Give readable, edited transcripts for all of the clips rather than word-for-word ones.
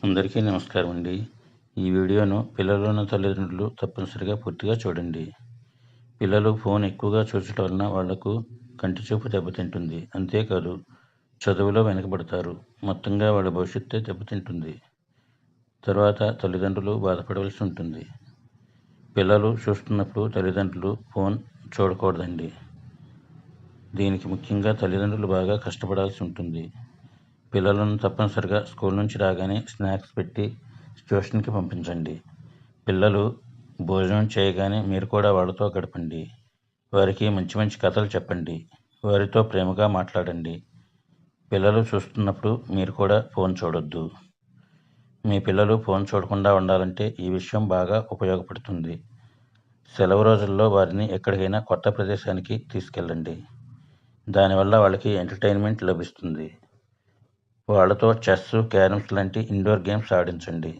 అందరికీ నమస్కారం అండి. ఈ వీడియోను పిల్లలు ఉన్న తల్లిదండ్రులు తప్పనిసరిగా పూర్తిగా చూడండి. పిల్లలు ఫోన్ ఎక్కువగా చూడటం వలన వాళ్లకు కంటి చూపు దెబ్బతింటుంది. అంతేకాదు చదువులో వెనకబడతారు. మొత్తంగా వాళ్ళ భవిష్యత్తే దెబ్బతింటుంది. తర్వాత తల్లిదండ్రులు బాధపడవలసి ఉంటుంది. పిల్లలు చూస్తున్నప్పుడు తల్లిదండ్రులు ఫోన్ చూడకూడదండి. దీనికి ముఖ్యంగా తల్లిదండ్రులు బాగా కష్టపడాల్సి ఉంటుంది. పిల్లలను తప్పనిసరిగా స్కూల్ నుంచి రాగానే స్నాక్స్ పెట్టి ట్యూషన్కి పంపించండి. పిల్లలు భోజనం చేయగానే మీరు కూడా వాళ్ళతో గడపండి. వారికి మంచి మంచి కథలు చెప్పండి. వారితో ప్రేమగా మాట్లాడండి. పిల్లలు చూస్తున్నప్పుడు మీరు కూడా ఫోన్ చూడొద్దు. మీ పిల్లలు ఫోన్ చూడకుండా ఉండాలంటే ఈ విషయం బాగా ఉపయోగపడుతుంది. సెలవు రోజుల్లో వారిని ఎక్కడికైనా కొత్త ప్రదేశానికి తీసుకెళ్ళండి. దానివల్ల వాళ్ళకి ఎంటర్టైన్మెంట్ లభిస్తుంది. వాళ్ళతో చెస్, క్యారమ్స్ లాంటి ఇండోర్ గేమ్స్ ఆడించండి.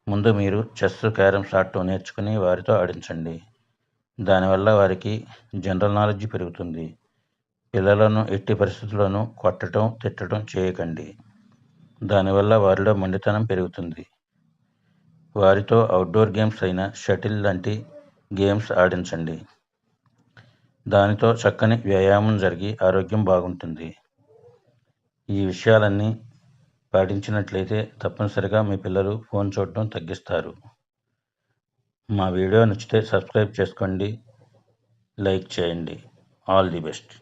ముందు మీరు చెస్, క్యారమ్స్ ఆడటం నేర్చుకుని వారితో ఆడించండి. దానివల్ల వారికి జనరల్ నాలెడ్జ్ పెరుగుతుంది. పిల్లలను ఎట్టి పరిస్థితుల్లోనూ కొట్టడం, తిట్టడం చేయకండి. దానివల్ల వారిలో మొండితనం పెరుగుతుంది. వారితో అవుట్డోర్ గేమ్స్ అయిన షటిల్ లాంటి గేమ్స్ ఆడించండి. దానితో చక్కని వ్యాయామం జరిగి ఆరోగ్యం బాగుంటుంది. ఈ విషయాలన్నీ పాటించినట్లయితే తప్పనిసరిగా మీ పిల్లలు ఫోన్ చూడటం తగ్గిస్తారు. మా వీడియో నచ్చితే సబ్స్క్రైబ్ చేసుకోండి, లైక్ చేయండి. All the best.